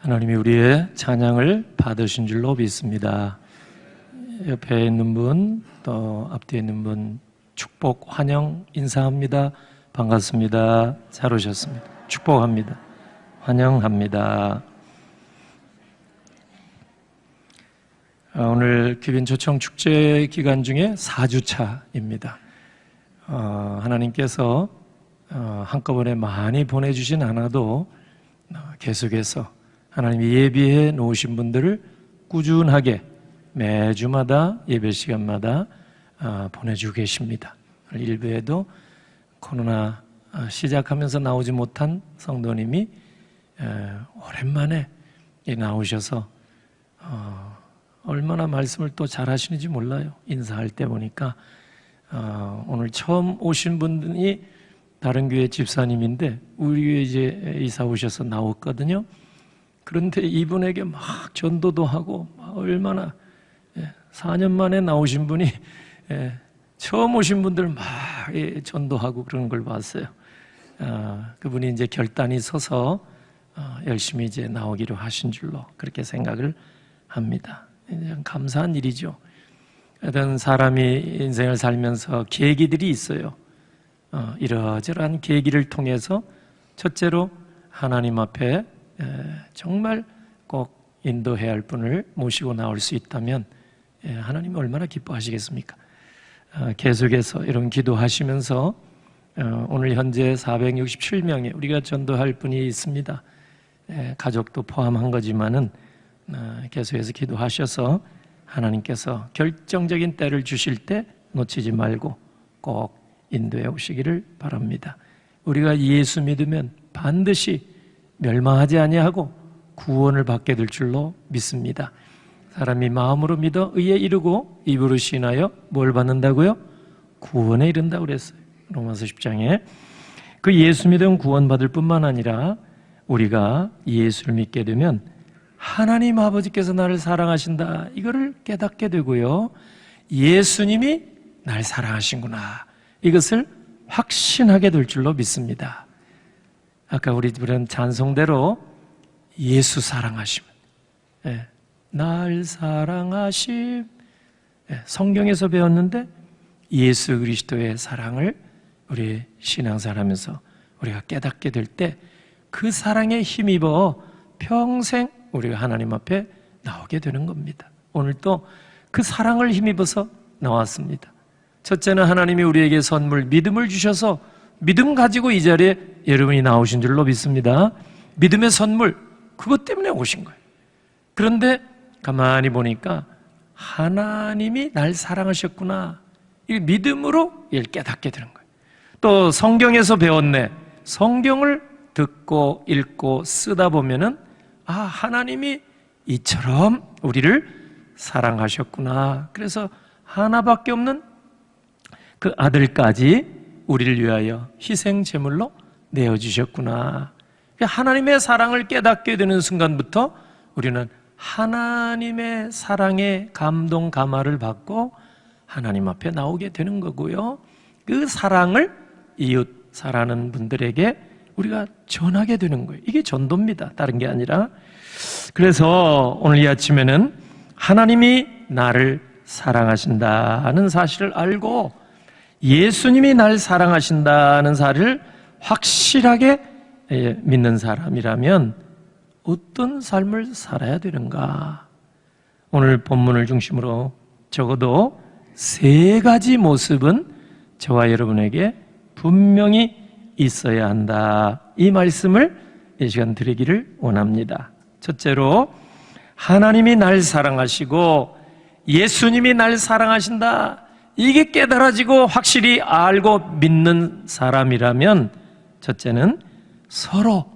하나님이 우리의 찬양을 받으신 줄로 믿습니다. 옆에 있는 분, 또 앞뒤에 있는 분 축복, 환영, 인사합니다. 반갑습니다. 잘 오셨습니다. 축복합니다. 환영합니다. 오늘 귀빈초청 축제 기간 중에 4주차입니다. 하나님께서 한꺼번에 많이 보내주진 않아도 계속해서 하나님이 예비해 놓으신 분들을 꾸준하게 매주마다 예배 시간마다 보내주고 계십니다. 일부에도 코로나 시작하면서 나오지 못한 성도님이 오랜만에 나오셔서 얼마나 말씀을 또 잘하시는지 몰라요. 인사할 때 보니까 오늘 처음 오신 분이 다른 교회 집사님인데 우리 교회 이제 이사 오셔서 나왔거든요. 그런데 이분에게 막 전도도 하고 얼마나 4년 만에 나오신 분이 처음 오신 분들 막 전도하고 그런 걸 봤어요. 그분이 이제 결단이 서서 열심히 이제 나오기로 하신 줄로 그렇게 생각을 합니다. 감사한 일이죠. 어떤 사람이 인생을 살면서 계기들이 있어요. 이러저러한 계기를 통해서 첫째로 하나님 앞에 정말 꼭 인도해야 할 분을 모시고 나올 수 있다면 하나님이 얼마나 기뻐하시겠습니까? 계속해서 이런 기도하시면서 오늘 현재 467명의 우리가 전도할 분이 있습니다. 가족도 포함한 거지만은 계속해서 기도하셔서 하나님께서 결정적인 때를 주실 때 놓치지 말고 꼭 인도해 오시기를 바랍니다. 우리가 예수 믿으면 반드시 멸망하지 아니하고 구원을 받게 될 줄로 믿습니다. 사람이 마음으로 믿어 의에 이르고 입으로 시인하여 뭘 받는다고요? 구원에 이른다고 그랬어요. 로마서 10장에. 그 예수 믿으면 구원받을 뿐만 아니라 우리가 예수를 믿게 되면 하나님 아버지께서 나를 사랑하신다 이거를 깨닫게 되고요, 예수님이 날 사랑하신구나 이것을 확신하게 될 줄로 믿습니다. 아까 우리 부른 찬송대로 예수 사랑하심, 날 사랑하심, 성경에서 배웠는데 예수 그리스도의 사랑을 우리 신앙생활하면서 우리가 깨닫게 될 때 그 사랑에 힘입어 평생 우리가 하나님 앞에 나오게 되는 겁니다. 오늘 또 그 사랑을 힘입어서 나왔습니다. 첫째는 하나님이 우리에게 선물 믿음을 주셔서 믿음 가지고 이 자리에 여러분이 나오신 줄로 믿습니다. 믿음의 선물, 그것 때문에 오신 거예요. 그런데 가만히 보니까 하나님이 날 사랑하셨구나, 이 믿음으로 이걸 깨닫게 되는 거예요. 또 성경에서 배웠네, 성경을 듣고 읽고 쓰다 보면은 하나님이 이처럼 우리를 사랑하셨구나, 그래서 하나밖에 없는 그 아들까지 우리를 위하여 희생 제물로 내어주셨구나. 하나님의 사랑을 깨닫게 되는 순간부터 우리는 하나님의 사랑에 감동 감화를 받고 하나님 앞에 나오게 되는 거고요, 그 사랑을 이웃 사랑하는 분들에게 우리가 전하게 되는 거예요. 이게 전도입니다. 다른 게 아니라. 그래서 오늘 이 아침에는 하나님이 나를 사랑하신다는 사실을 알고 예수님이 날 사랑하신다는 사실을 확실하게 믿는 사람이라면 어떤 삶을 살아야 되는가? 오늘 본문을 중심으로 적어도 3가지 모습은 저와 여러분에게 분명히 있어야 한다, 이 말씀을 이 시간 드리기를 원합니다. 첫째로 하나님이 날 사랑하시고 예수님이 날 사랑하신다, 이게 깨달아지고 확실히 알고 믿는 사람이라면 첫째는 서로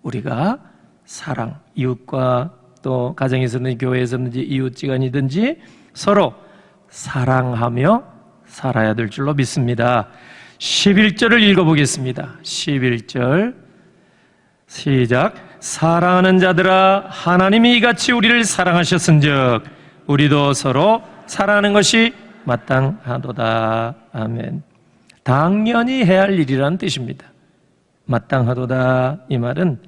우리가 사랑, 이웃과 또 가정에서든지 교회에서든지 이웃지간이든지 서로 사랑하며 살아야 될 줄로 믿습니다. 11절을 읽어보겠습니다. 11절 시작. 사랑하는 자들아, 하나님이 이같이 우리를 사랑하셨은즉 우리도 서로 사랑하는 것이 마땅하도다. 아멘. 당연히 해야 할 일이라는 뜻입니다. 마땅하도다, 이 말은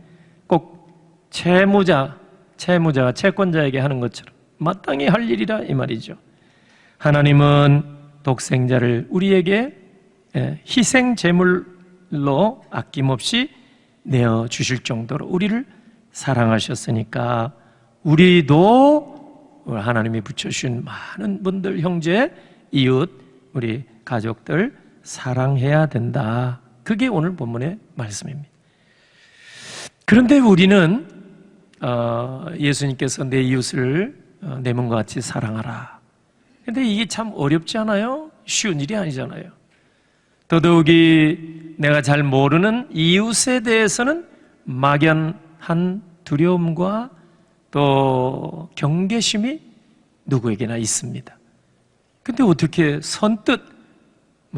꼭 채무자, 채무자가 채권자에게 하는 것처럼 마땅히 할 일이라 이 말이죠. 하나님은 독생자를 우리에게 희생 제물로 아낌없이 내어 주실 정도로 우리를 사랑하셨으니까 우리도 하나님이 붙여주신 많은 분들, 형제, 이웃, 우리 가족들 사랑해야 된다. 그게 오늘 본문의 말씀입니다. 그런데 우리는 예수님께서 내 이웃을 내 몸과 같이 사랑하라. 근데 이게 참 어렵지 않아요? 쉬운 일이 아니잖아요. 더더욱이 내가 잘 모르는 이웃에 대해서는 막연한 두려움과 또 경계심이 누구에게나 있습니다. 근데 어떻게 선뜻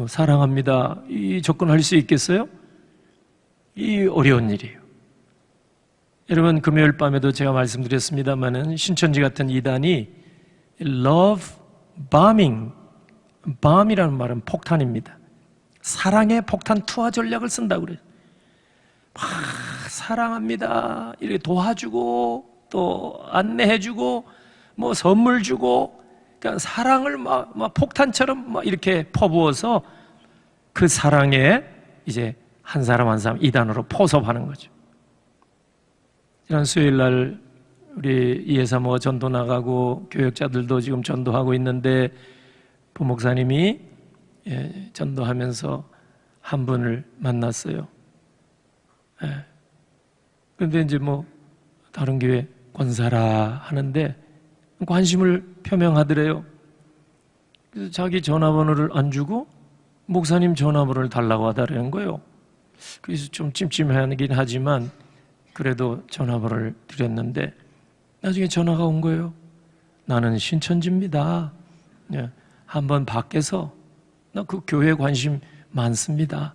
사랑합니다 이 접근할 수 있겠어요? 이 어려운 일이에요. 여러분, 금요일 밤에도 제가 말씀드렸습니다마는 신천지 같은 이단이 love bombing, bomb이라는 말은 폭탄입니다. 사랑의 폭탄 투하 전략을 쓴다고 그래요. 막 사랑합니다 이렇게 도와주고 또 안내해주고 뭐 선물 주고, 그러니까 사랑을 막 폭탄처럼 막 이렇게 퍼부어서 그 사랑에 이제 한 사람 한 사람 이단으로 포섭하는 거죠. 지난 수요일 날 우리 이해사모가 전도 나가고 교역자들도 지금 전도하고 있는데 부목사님이 전도하면서 한 분을 만났어요. 그런데 이제 뭐 다른 교회 권사라 하는데 관심을 표명하더래요. 그래서 자기 전화번호를 안 주고 목사님 전화번호를 달라고 하더라는 거예요. 그래서 좀 찜찜하긴 하지만 그래도 전화번호를 드렸는데 나중에 전화가 온 거예요. 나는 신천지입니다. 한번 밖에서, 나 그 교회에 관심 많습니다.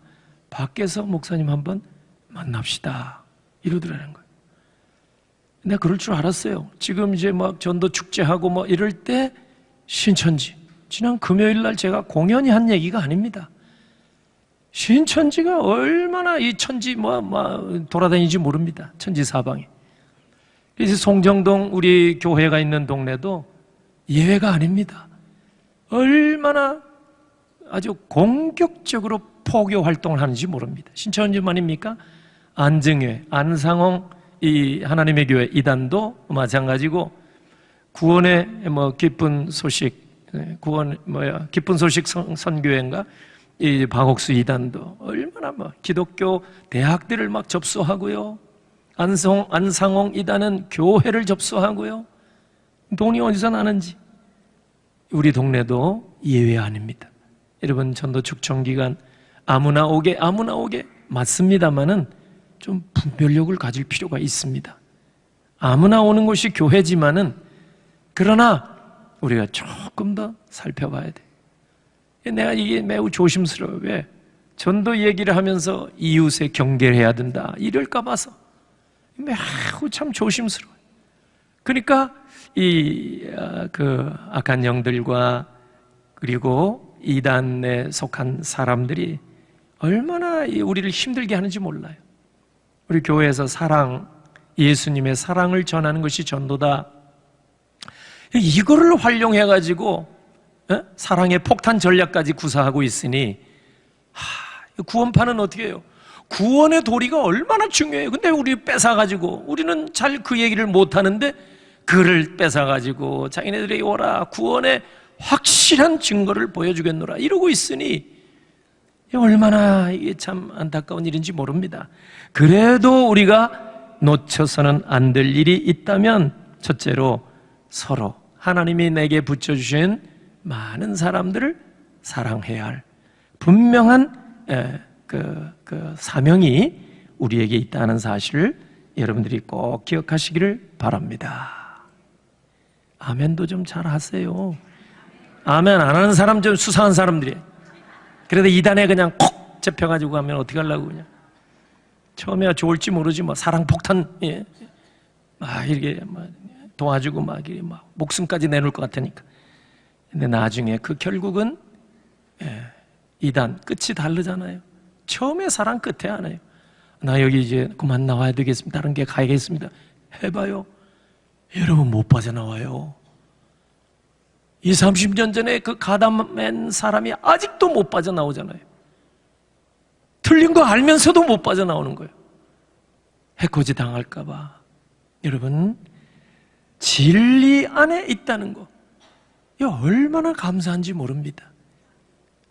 밖에서 목사님 한번 만납시다. 이러더라는 거예요. 내가 그럴 줄 알았어요. 지금 이제 막 전도 축제하고 뭐 이럴 때 신천지. 지난 금요일 날 제가 공연히 한 얘기가 아닙니다. 신천지가 얼마나 이 천지 돌아다니는지 모릅니다. 천지 사방에. 그래서 송정동 우리 교회가 있는 동네도 예외가 아닙니다. 얼마나 아주 공격적으로 포교 활동을 하는지 모릅니다. 신천지만입니까? 안정회, 안상홍 이 하나님의 교회 이단도 마찬가지고 구원의 기쁜 소식, 기쁜 소식 선교회인가? 이 박옥수 이단도 얼마나 기독교 대학들을 막 접수하고요. 안상홍 이단은 교회를 접수하고요. 돈이 어디서 나는지. 우리 동네도 예외 아닙니다. 여러분, 전도 축청 기간 아무나 오게 맞습니다만은 좀 분별력을 가질 필요가 있습니다. 아무나 오는 곳이 교회지만은 그러나 우리가 조금 더 살펴봐야 돼. 내가 이게 매우 조심스러워요. 왜? 전도 얘기를 하면서 이웃에 경계를 해야 된다 이럴까 봐서 매우 참 조심스러워요. 그러니까 그 악한 영들과 그리고 이단에 속한 사람들이 얼마나 우리를 힘들게 하는지 몰라요. 우리 교회에서 사랑, 예수님의 사랑을 전하는 것이 전도다. 이거를 활용해가지고 사랑의 폭탄 전략까지 구사하고 있으니 구원파는 어떻게 해요? 구원의 도리가 얼마나 중요해요. 근데 우리 뺏어가지고 우리는 잘 그 얘기를 못하는데 그를 뺏어가지고 자기네들이 오라 구원의 확실한 증거를 보여주겠노라 이러고 있으니 얼마나 이게 참 안타까운 일인지 모릅니다. 그래도 우리가 놓쳐서는 안 될 일이 있다면 첫째로 서로 하나님이 내게 붙여주신 많은 사람들을 사랑해야 할 분명한 그 사명이 우리에게 있다는 사실을 여러분들이 꼭 기억하시기를 바랍니다. 아멘도 좀 잘 하세요. 아멘 안 하는 사람 좀 수상한 사람들이에요. 그래도 이단에 그냥 콕 잡혀가지고 하면 어떻게 하려고 그냥 처음에야 좋을지 모르지 사랑 폭탄 이렇게 도와주고 이렇게 목숨까지 내놓을 것 같으니까. 근데 나중에 그 결국은 이단 끝이 다르잖아요. 처음에 사랑 끝에 안 해요. 나 여기 이제 그만 나와야 되겠습니다. 다른 게 가야겠습니다. 해봐요. 여러분 못 빠져나와요. 20, 30년 전에 그 가담한 사람이 아직도 못 빠져나오잖아요. 틀린 거 알면서도 못 빠져나오는 거예요. 해코지 당할까봐. 여러분, 진리 안에 있다는 거, 이거 얼마나 감사한지 모릅니다.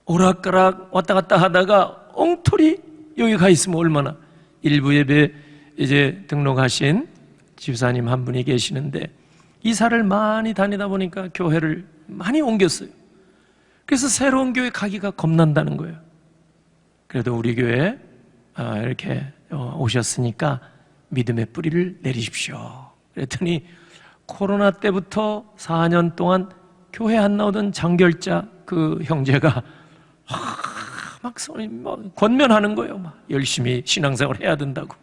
오락가락 왔다 갔다 하다가 엉터리 여기 가 있으면 얼마나. 일부 예배 이제 등록하신 집사님 한 분이 계시는데 이사를 많이 다니다 보니까 교회를 많이 옮겼어요. 그래서 새로운 교회 가기가 겁난다는 거예요. 그래도 우리 교회 이렇게 오셨으니까 믿음의 뿌리를 내리십시오. 그랬더니 코로나 때부터 4년 동안 교회 안 나오던 장결자 그 형제가 막 권면하는 거예요. 막 열심히 신앙생활 해야 된다고.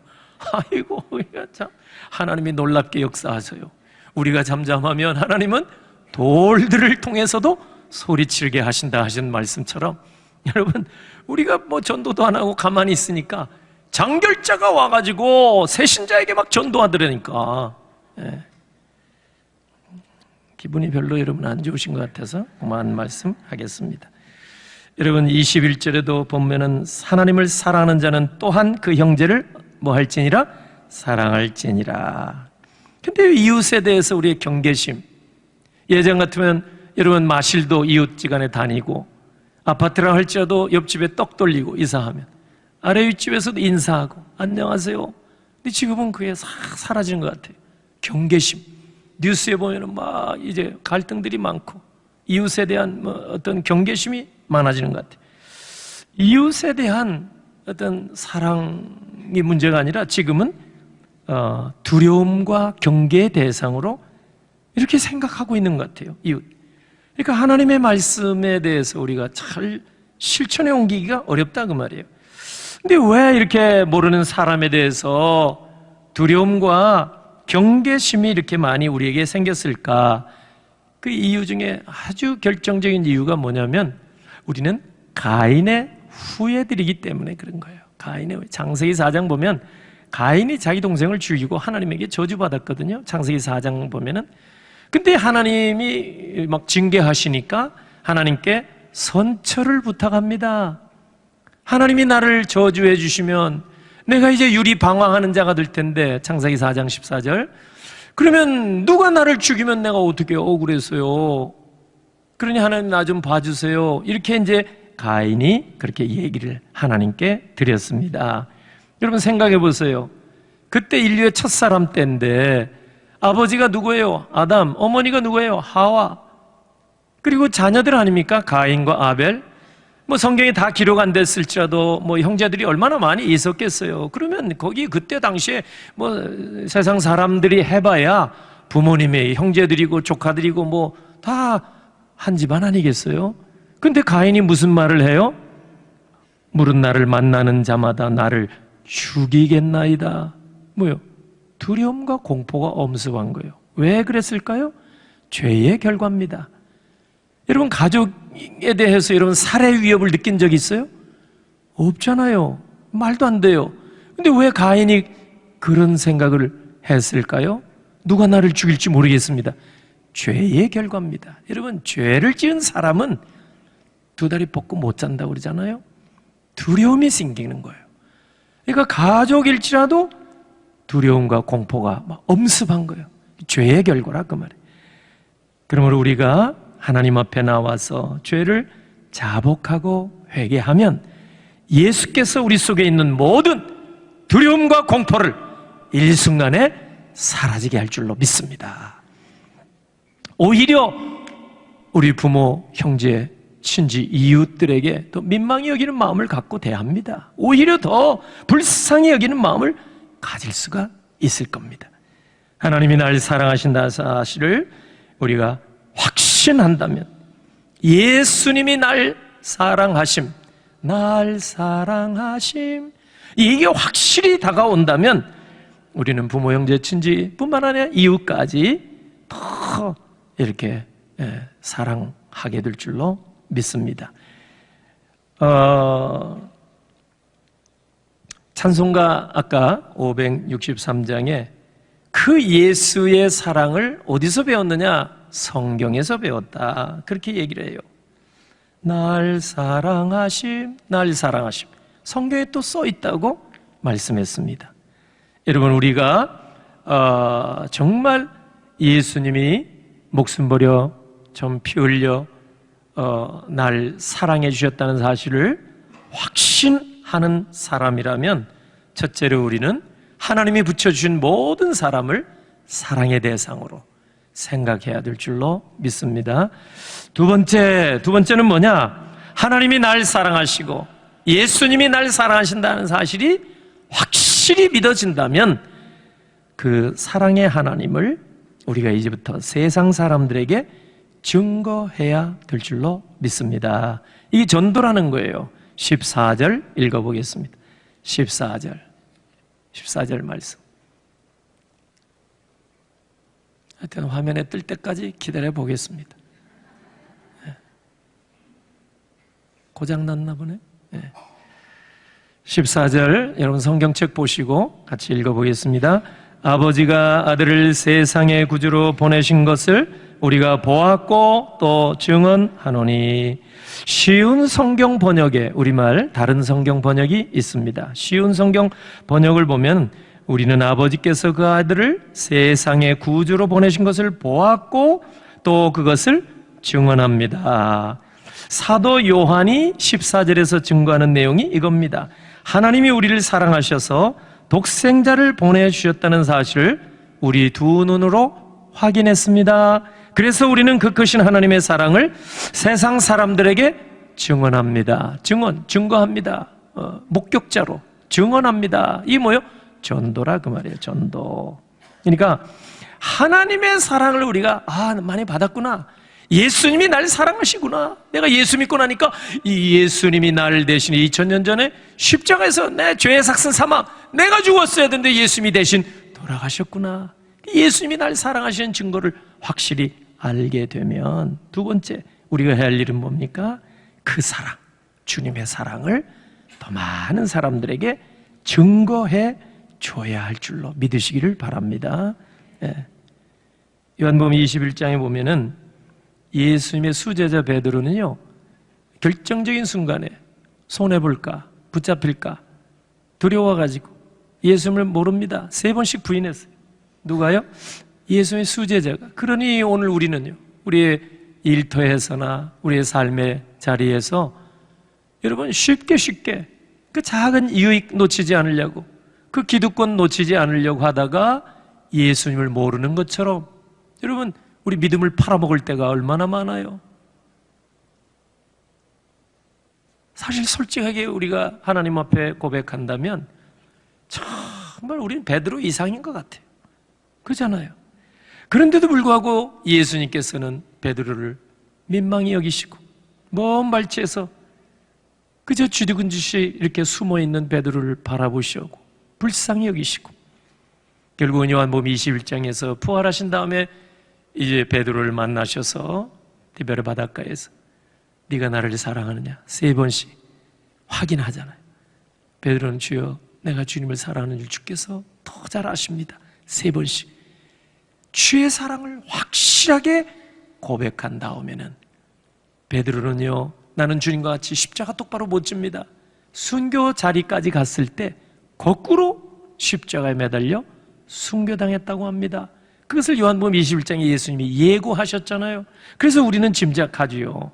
아이고, 참 하나님이 놀랍게 역사하세요. 우리가 잠잠하면 하나님은 돌들을 통해서도 소리치게 하신다 하신 말씀처럼, 여러분, 우리가 뭐 전도도 안 하고 가만히 있으니까 장결자가 와가지고 새신자에게 막 전도하더라니까. 예. 기분이 별로 여러분 안 좋으신 것 같아서 그만 말씀하겠습니다. 여러분, 21절에도 보면은 하나님을 사랑하는 자는 또한 그 형제를 뭐 할지니라? 사랑할지니라. 근데 이웃에 대해서 우리의 경계심, 예전 같으면 여러분 마실도 이웃지간에 다니고 아파트라 할지라도 옆집에 떡 돌리고 이사하면 아래 윗집에서도 인사하고 안녕하세요. 근데 지금은 그게 사라지는 것 같아요. 경계심. 뉴스에 보면은 막 이제 갈등들이 많고 이웃에 대한 뭐 어떤 경계심이 많아지는 것 같아요. 이웃에 대한 어떤 사랑이 문제가 아니라 지금은 두려움과 경계의 대상으로 이렇게 생각하고 있는 것 같아요. 이웃. 그러니까 하나님의 말씀에 대해서 우리가 잘 실천에 옮기기가 어렵다 그 말이에요. 근데 왜 이렇게 모르는 사람에 대해서 두려움과 경계심이 이렇게 많이 우리에게 생겼을까? 그 이유 중에 아주 결정적인 이유가 뭐냐면 우리는 가인의 후예들이기 때문에 그런 거예요. 가인의 창세기 4장 보면 가인이 자기 동생을 죽이고 하나님에게 저주받았거든요. 창세기 4장 보면은. 근데 하나님이 막 징계하시니까 하나님께 선처를 부탁합니다. 하나님이 나를 저주해 주시면 내가 이제 유리방황하는 자가 될 텐데, 창세기 4장 14절. 그러면 누가 나를 죽이면 내가 어떻게 억울해서요? 그러니 하나님 나 좀 봐주세요. 이렇게 이제 가인이 그렇게 얘기를 하나님께 드렸습니다. 여러분 생각해 보세요. 그때 인류의 첫사람 때인데 아버지가 누구예요? 아담. 어머니가 누구예요? 하와. 그리고 자녀들 아닙니까? 가인과 아벨. 뭐 성경에 다 기록 안 됐을지라도 뭐 형제들이 얼마나 많이 있었겠어요. 그러면 거기 그때 당시에 뭐 세상 사람들이 해봐야 부모님의 형제들이고 조카들이고 뭐 다 한 집안 아니겠어요? 근데 가인이 무슨 말을 해요? 물은 나를 만나는 자마다 나를 죽이겠나이다. 뭐요? 두려움과 공포가 엄습한 거예요. 왜 그랬을까요? 죄의 결과입니다. 여러분 가족에 대해서 여러분 살해 위협을 느낀 적 있어요? 없잖아요. 말도 안 돼요. 근데 왜 가인이 그런 생각을 했을까요? 누가 나를 죽일지 모르겠습니다. 죄의 결과입니다. 여러분 죄를 지은 사람은 두 다리 뻗고 못 잔다고 그러잖아요. 두려움이 생기는 거예요. 그러니까 가족일지라도 두려움과 공포가 막 엄습한 거예요. 죄의 결과라 그 말이에요. 그러므로 우리가 하나님 앞에 나와서 죄를 자복하고 회개하면 예수께서 우리 속에 있는 모든 두려움과 공포를 일순간에 사라지게 할 줄로 믿습니다. 오히려 우리 부모, 형제, 친지, 이웃들에게 더 민망히 여기는 마음을 갖고 대합니다. 오히려 더 불쌍히 여기는 마음을 가질 수가 있을 겁니다. 하나님이 날 사랑하신다는 사실을 우리가 확신한다면, 예수님이 날 사랑하심, 이게 확실히 다가온다면 우리는 부모, 형제, 친지뿐만 아니라 이웃까지 더 이렇게 사랑하게 될 줄로 믿습니다. 찬송가 아까 563장에 그 예수의 사랑을 어디서 배웠느냐? 성경에서 배웠다. 그렇게 얘기를 해요. 날 사랑하심, 날 사랑하심. 성경에 또 써 있다고 말씀했습니다. 여러분, 우리가 정말 예수님이 목숨 버려 좀 피 흘려 날 사랑해 주셨다는 사실을 확신하는 사람이라면, 첫째로 우리는 하나님이 붙여주신 모든 사람을 사랑의 대상으로 생각해야 될 줄로 믿습니다. 두 번째는 뭐냐? 하나님이 날 사랑하시고 예수님이 날 사랑하신다는 사실이 확실히 믿어진다면 그 사랑의 하나님을 우리가 이제부터 세상 사람들에게 증거해야 될 줄로 믿습니다. 이게 전도라는 거예요. 14절 읽어보겠습니다. 14절 말씀. 하여튼 화면에 뜰 때까지 기다려 보겠습니다. 고장났나 보네. 14절 여러분 성경책 보시고 같이 읽어보겠습니다. 아버지가 아들을 세상의 구주로 보내신 것을 우리가 보았고 또 증언하노니. 쉬운 성경 번역에 우리말 다른 성경 번역이 있습니다. 쉬운 성경 번역을 보면 우리는 아버지께서 그 아들을 세상의 구주로 보내신 것을 보았고 또 그것을 증언합니다. 사도 요한이 14절에서 증거하는 내용이 이겁니다. 하나님이 우리를 사랑하셔서 독생자를 보내주셨다는 사실을 우리 두 눈으로 확인했습니다. 그래서 우리는 그 크신 하나님의 사랑을 세상 사람들에게 증언합니다. 증거합니다. 목격자로 증언합니다. 이게 뭐예요? 전도라 그 말이에요. 전도. 그러니까 하나님의 사랑을 우리가 많이 받았구나. 예수님이 날 사랑하시구나. 내가 예수 믿고 나니까 이 예수님이 나를 대신 2000년 전에 십자가에서 내 죄의 삭슨 사막, 내가 죽었어야 되는데 예수님이 대신 돌아가셨구나. 예수님이 날 사랑하시는 증거를 확실히 알게 되면, 두 번째 우리가 해야 할 일은 뭡니까? 그 사랑, 주님의 사랑을 더 많은 사람들에게 증거해 줘야 할 줄로 믿으시기를 바랍니다. 요한복음 21장에 보면은 예수님의 수제자 베드로는요, 결정적인 순간에 손해볼까 붙잡힐까 두려워가지고 예수님을 모릅니다. 3번씩 부인했어요. 누가요? 예수님의 수제자가. 그러니 오늘 우리는요, 우리의 일터에서나 우리의 삶의 자리에서 여러분 쉽게 그 작은 이익 놓치지 않으려고, 그 기득권 놓치지 않으려고 하다가 예수님을 모르는 것처럼 여러분 우리 믿음을 팔아먹을 때가 얼마나 많아요. 사실 솔직하게 우리가 하나님 앞에 고백한다면 정말 우리는 베드로 이상인 것 같아요. 그렇잖아요. 그런데도 불구하고 예수님께서는 베드로를 민망히 여기시고 먼 발치에서 그저 쥐두근듯이 이렇게 숨어있는 베드로를 바라보시고 불쌍히 여기시고, 결국은 요한복음 21장에서 부활하신 다음에 이제 베드로를 만나셔서 디베르 바닷가에서 네가 나를 사랑하느냐 3번씩 확인하잖아요. 베드로는 주여 내가 주님을 사랑하는 줄 주께서 더 잘 아십니다. 3번씩 주의 사랑을 확실하게 고백한 다음에는 베드로는요, 나는 주님과 같이 십자가 똑바로 못 집니다. 순교 자리까지 갔을 때 거꾸로 십자가에 매달려 순교당했다고 합니다. 그것을 요한복음 21장에 예수님이 예고하셨잖아요. 그래서 우리는 짐작하지요.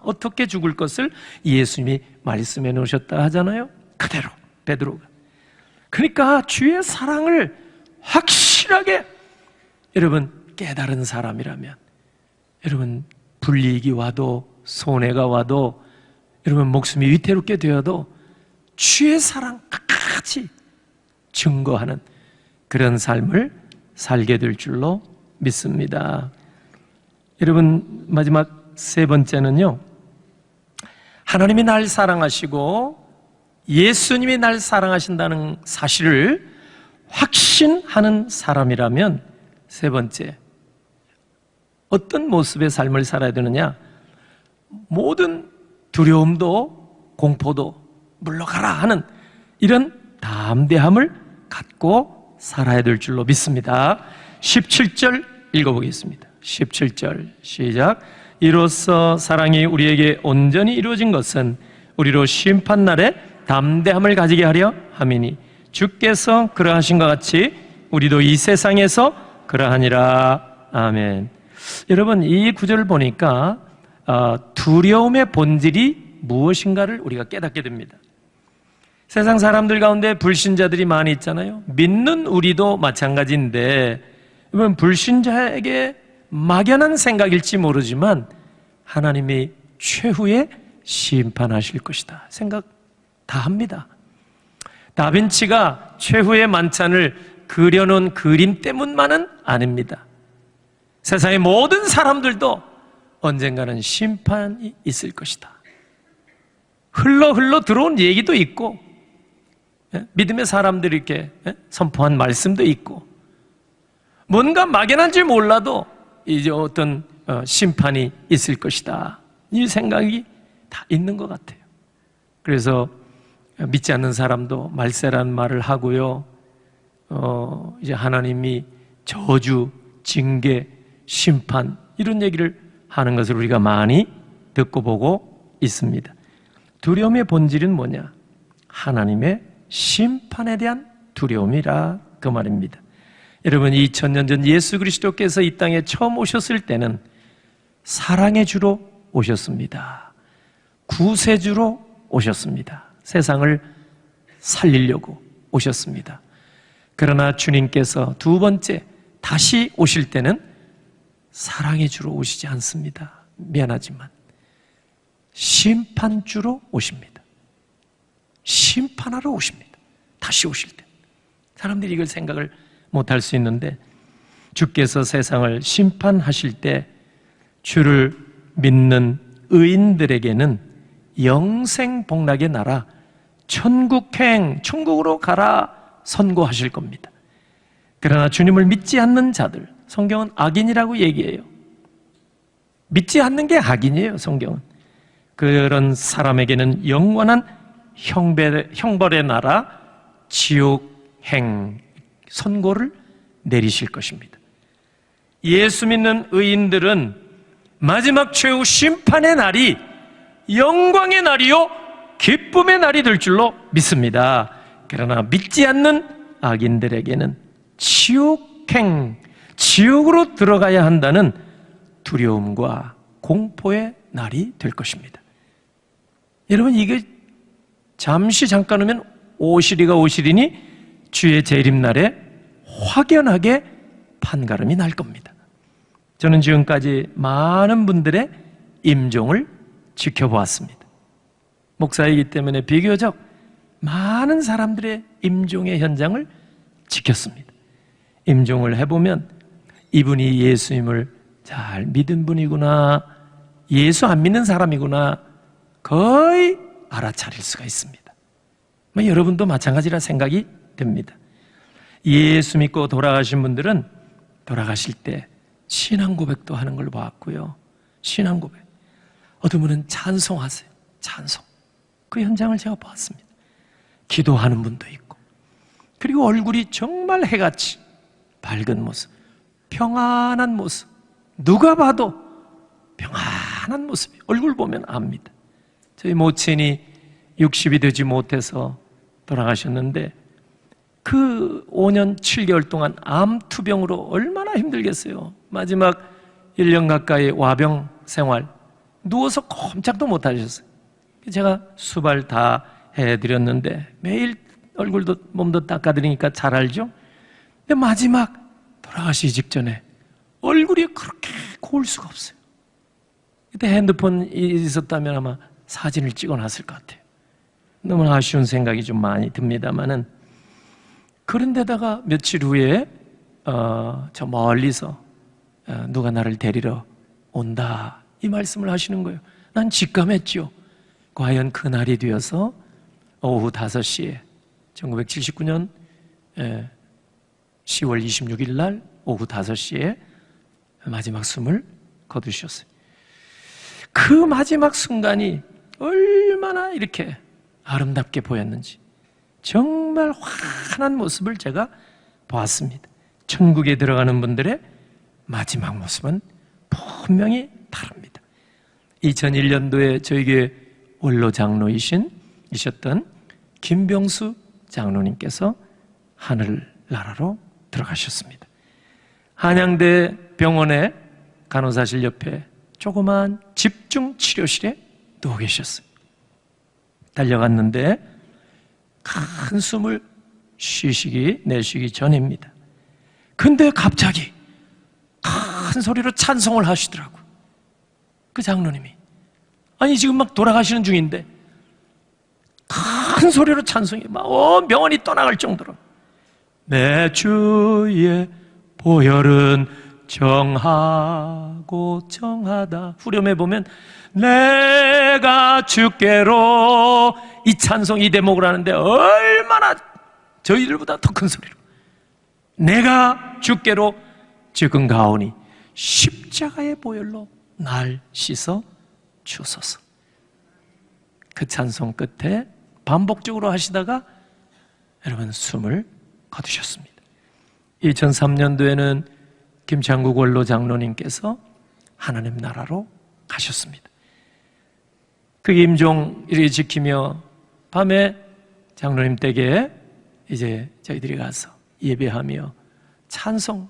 어떻게 죽을 것을 예수님이 말씀해 놓으셨다 하잖아요. 그대로 베드로가. 그러니까 주의 사랑을 확실하게 여러분 깨달은 사람이라면, 여러분 불이익이 와도 손해가 와도 여러분 목숨이 위태롭게 되어도 주의 사랑 끝까지 증거하는 그런 삶을 살게 될 줄로 믿습니다. 여러분 마지막 3번째는요, 하나님이 날 사랑하시고 예수님이 날 사랑하신다는 사실을 확신하는 사람이라면 3번째 어떤 모습의 삶을 살아야 되느냐? 모든 두려움도 공포도 물러가라 하는 이런 담대함을 갖고 살아야 될 줄로 믿습니다. 17절 읽어보겠습니다. 17절 시작. 이로써 사랑이 우리에게 온전히 이루어진 것은 우리로 심판날에 담대함을 가지게 하려 함이니 주께서 그러하신 것 같이 우리도 이 세상에서 그러하니라. 아멘. 여러분, 이 구절을 보니까 두려움의 본질이 무엇인가를 우리가 깨닫게 됩니다. 세상 사람들 가운데 불신자들이 많이 있잖아요. 믿는 우리도 마찬가지인데, 여러분, 불신자에게 막연한 생각일지 모르지만 하나님이 최후의 심판하실 것이다 생각 다 합니다. 다빈치가 최후의 만찬을 그려놓은 그림 때문만은 아닙니다. 세상의 모든 사람들도 언젠가는 심판이 있을 것이다. 흘러 들어온 얘기도 있고, 믿음의 사람들이 이렇게 선포한 말씀도 있고, 뭔가 막연한지 몰라도 이제 어떤 심판이 있을 것이다, 이 생각이 다 있는 것 같아요. 그래서 믿지 않는 사람도 말세라는 말을 하고요, 이제 하나님이 저주, 징계, 심판 이런 얘기를 하는 것을 우리가 많이 듣고 보고 있습니다. 두려움의 본질은 뭐냐? 하나님의 심판에 대한 두려움이라 그 말입니다. 여러분, 2000년 전 예수 그리스도께서 이 땅에 처음 오셨을 때는 사랑의 주로 오셨습니다. 구세주로 오셨습니다. 세상을 살리려고 오셨습니다. 그러나 주님께서 두 번째 다시 오실 때는 사랑의 주로 오시지 않습니다. 미안하지만 심판주로 오십니다. 심판하러 오십니다. 다시 오실 때. 사람들이 이걸 생각을 못할 수 있는데, 주께서 세상을 심판하실 때 주를 믿는 의인들에게는 영생복락의 나라, 천국으로 가라 선고하실 겁니다. 그러나 주님을 믿지 않는 자들, 성경은 악인이라고 얘기해요. 믿지 않는 게 악인이에요, 성경은. 그런 사람에게는 영원한 형벌의 나라, 지옥행 선고를 내리실 것입니다. 예수 믿는 의인들은 마지막 최후 심판의 날이 영광의 날이요 기쁨의 날이 될 줄로 믿습니다. 그러나 믿지 않는 악인들에게는 지옥으로 들어가야 한다는 두려움과 공포의 날이 될 것입니다. 여러분, 이게 잠깐 오면 오시리가 오시리니 주의 재림날에 확연하게 판가름이 날 겁니다. 저는 지금까지 많은 분들의 임종을 지켜보았습니다. 목사이기 때문에 비교적 많은 사람들의 임종의 현장을 지켰습니다. 임종을 해보면 이분이 예수님을 잘 믿은 분이구나, 예수 안 믿는 사람이구나 거의 알아차릴 수가 있습니다. 여러분도 마찬가지라 생각이 듭니다. 예수 믿고 돌아가신 분들은 돌아가실 때 신앙 고백도 하는 걸 봤고요. 신앙 고백. 어떤 분은 찬송하세요. 찬송. 그 현장을 제가 봤습니다. 기도하는 분도 있고, 그리고 얼굴이 정말 해같이 밝은 모습, 평안한 모습, 누가 봐도 평안한 모습, 얼굴 보면 압니다. 저희 모친이 60이 되지 못해서 돌아가셨는데 그 5년 7개월 동안 암투병으로 얼마나 힘들겠어요. 마지막 1년 가까이 와병 생활, 누워서 꼼짝도 못 하셨어요. 제가 수발 다 해드렸는데 매일 얼굴도 몸도 닦아드리니까 잘 알죠. 근데 마지막 돌아가시기 직전에 얼굴이 그렇게 고울 수가 없어요. 그때 핸드폰이 있었다면 아마 사진을 찍어놨을 것 같아요. 너무 아쉬운 생각이 좀 많이 듭니다만은, 그런데다가 며칠 후에 저 멀리서 누가 나를 데리러 온다, 이 말씀을 하시는 거예요. 난 직감했죠. 과연 그날이 되어서 오후 5시에 1979년 10월 26일 날 오후 5시에 마지막 숨을 거두셨어요. 그 마지막 순간이 얼마나 이렇게 아름답게 보였는지, 정말 환한 모습을 제가 보았습니다. 천국에 들어가는 분들의 마지막 모습은 분명히 다릅니다. 2001년도에 저희 교회 원로 장로이셨던 김병수 장로님께서 하늘나라로 들어가셨습니다. 한양대 병원의 간호사실 옆에 조그마한 집중치료실에 누워 계셨어요. 달려갔는데 큰 숨을 내쉬기 전입니다. 근데 갑자기 큰 소리로 찬송을 하시더라고요. 그 장로님이. 아니 지금 막 돌아가시는 중인데 큰 소리로 찬송이 막 명언이 떠나갈 정도로 내 주의 보혈은 정하고 정하다. 후렴에 보면 내가 주께로 이 찬송 이 대목을 하는데 얼마나 저희들보다 더 큰 소리로 내가 주께로 지근가오니 십자가의 보혈로 날 씻어 주소서. 그 찬송 끝에 반복적으로 하시다가 여러분 숨을 거두셨습니다. 2003년도에는 김창국 원로 장로님께서 하나님 나라로 가셨습니다. 그 임종 이렇게 지키며 밤에 장로님 댁에 이제 저희들이 가서 예배하며 찬송,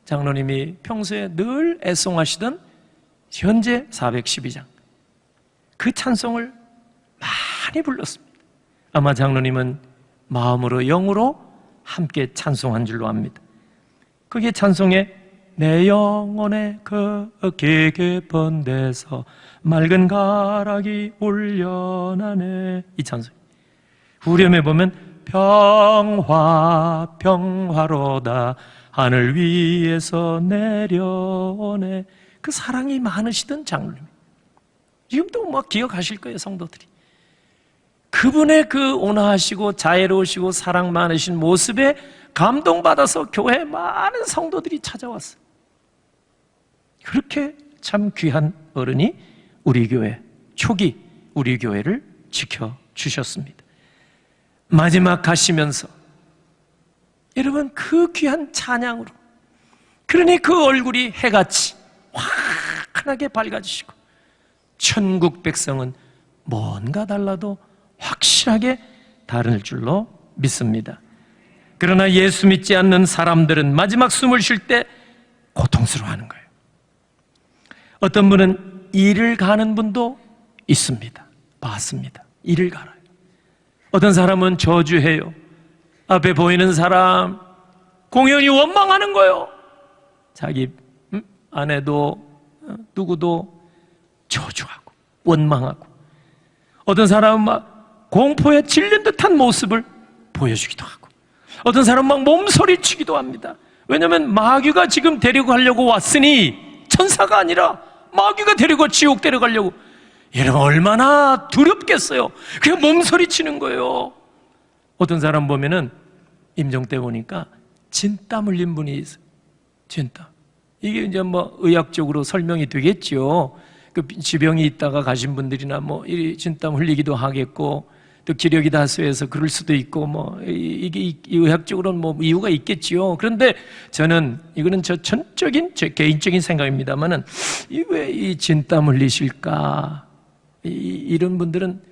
장로님이 평소에 늘 애송하시던 현재 412장 그 찬송을 많이 불렀습니다. 아마 장로님은 마음으로 영으로 함께 찬송한 줄로 압니다. 그게 찬송에 내 영혼의 그 깊은 데서 맑은 가락이 올려나네 이 찬송. 후렴에 보면 평화로다 하늘 위에서 내려오네. 그 사랑이 많으시던 장로님. 지금도 막 기억하실 거예요, 성도들이. 그분의 그 온화하시고 자애로우시고 사랑 많으신 모습에 감동받아서 교회에 많은 성도들이 찾아왔어요. 그렇게 참 귀한 어른이 우리 교회, 초기 우리 교회를 지켜주셨습니다. 마지막 가시면서 여러분 그 귀한 찬양으로 그러니 그 얼굴이 해같이 환하게 밝아지시고 천국 백성은 뭔가 달라도 확실하게 다를 줄로 믿습니다. 그러나 예수 믿지 않는 사람들은 마지막 숨을 쉴 때 고통스러워하는 거예요. 어떤 분은 일을 가는 분도 있습니다. 봤습니다. 일을 갈아요. 어떤 사람은 저주해요. 앞에 보이는 사람 공연히 원망하는 거예요. 자기 아내도 누구도 저주하고 원망하고 어떤 사람은 막 공포에 질린 듯한 모습을 보여주기도 하고 어떤 사람은 막 몸소리치기도 합니다. 왜냐하면 마귀가 지금 데리고 가려고 왔으니 천사가 아니라 마귀가 데리고 지옥 데려가려고. 여러분 얼마나 두렵겠어요. 그냥 몸소리치는 거예요. 어떤 사람 보면은 임종 때 보니까 진땀 흘린 분이 있어요. 진땀. 이게 이제 뭐 의학적으로 설명이 되겠죠. 그 지병이 있다가 가신 분들이나 뭐 이 진땀 흘리기도 하겠고 또 기력이 다수해서 그럴 수도 있고 뭐 이게 의학적으로는 뭐 이유가 있겠지요. 그런데 저는 이거는 저 전적인 제 개인적인 생각입니다만은 왜 이 진땀 흘리실까? 이런 분들은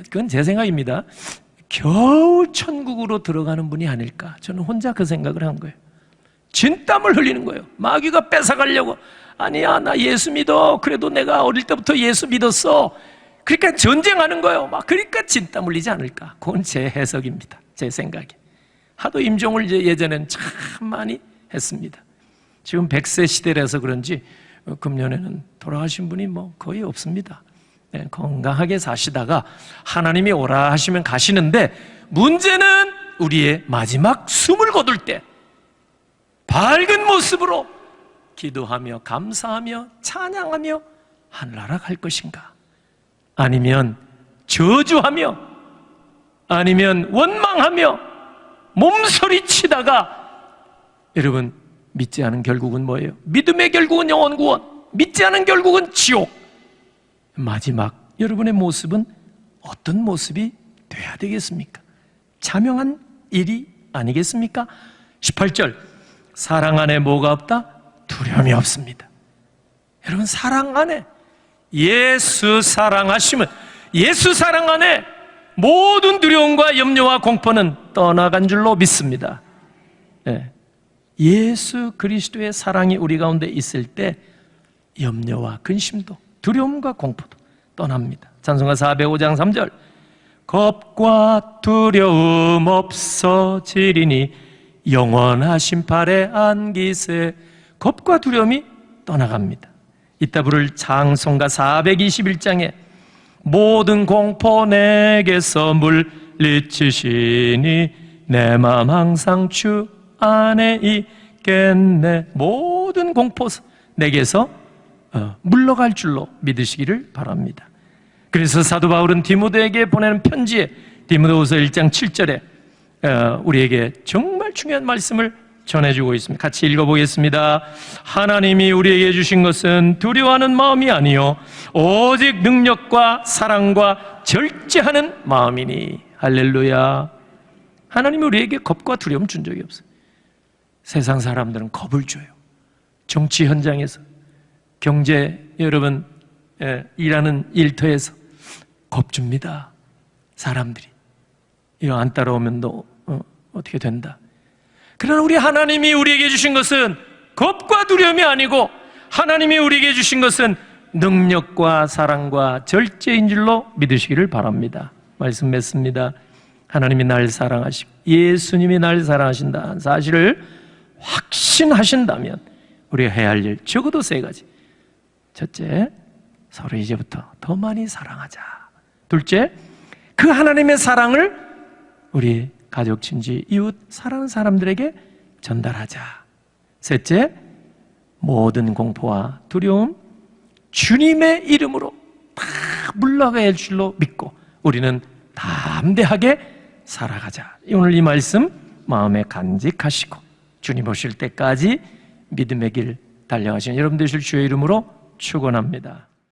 그건 제 생각입니다. 겨우 천국으로 들어가는 분이 아닐까? 저는 혼자 그 생각을 한 거예요. 진땀을 흘리는 거예요. 마귀가 뺏어가려고. 아니야, 나 예수 믿어. 그래도 내가 어릴 때부터 예수 믿었어. 그러니까 전쟁하는 거예요. 막 그러니까 진땀 흘리지 않을까? 그건 제 해석입니다. 제 생각에. 하도 임종을 예전엔 참 많이 했습니다. 지금 100세 시대라서 그런지 금년에는 돌아가신 분이 뭐 거의 없습니다. 네, 건강하게 사시다가 하나님이 오라 하시면 가시는데 문제는 우리의 마지막 숨을 거둘 때 밝은 모습으로 기도하며 감사하며 찬양하며 하늘나라 갈 것인가? 아니면 저주하며 아니면 원망하며 몸소리치다가 여러분 믿지 않은 결국은 뭐예요? 믿음의 결국은 영원 구원, 믿지 않은 결국은 지옥. 마지막 여러분의 모습은 어떤 모습이 돼야 되겠습니까? 자명한 일이 아니겠습니까? 18절, 사랑 안에 뭐가 없다? 두려움이 없습니다. 여러분, 사랑 안에, 예수 사랑하시면, 예수 사랑 안에 모든 두려움과 염려와 공포는 떠나간 줄로 믿습니다. 예수 그리스도의 사랑이 우리 가운데 있을 때 염려와 근심도, 두려움과 공포도 떠납니다. 찬송가 405장 3절, 겁과 두려움 없어지리니 영원하신 팔에 안기세. 겁과 두려움이 떠나갑니다. 이따 부를 장송가 421장에 모든 공포 내게서 물리치시니 내 맘 항상 주 안에 있겠네. 모든 공포 내게서 물러갈 줄로 믿으시기를 바랍니다. 그래서 사도 바울은 디모데에게 보내는 편지에 디모데후서 1장 7절에 우리에게 정말 중요한 말씀을 전해주고 있습니다. 같이 읽어보겠습니다. 하나님이 우리에게 주신 것은 두려워하는 마음이 아니요 오직 능력과 사랑과 절제하는 마음이니. 할렐루야. 하나님이 우리에게 겁과 두려움 준 적이 없어요. 세상 사람들은 겁을 줘요. 정치 현장에서, 경제, 여러분 일하는 일터에서 겁줍니다. 사람들이 이거 안 따라오면 너 어떻게 된다. 그러나 우리 하나님이 우리에게 주신 것은 겁과 두려움이 아니고 하나님이 우리에게 주신 것은 능력과 사랑과 절제인 줄로 믿으시기를 바랍니다. 말씀 맺습니다. 하나님이 날 사랑하시고 예수님이 날 사랑하신다는 사실을 확신하신다면 우리가 해야 할 일 적어도 세 가지. 첫째, 서로 이제부터 더 많이 사랑하자. 둘째, 그 하나님의 사랑을 우리 가족, 친지, 이웃, 사랑하는 사람들에게 전달하자. 셋째, 모든 공포와 두려움 주님의 이름으로 다 물러가야 할 줄로 믿고 우리는 담대하게 살아가자. 오늘 이 말씀 마음에 간직하시고 주님 오실 때까지 믿음의 길 달려가시는 여러분 되실 주의 이름으로 축원합니다.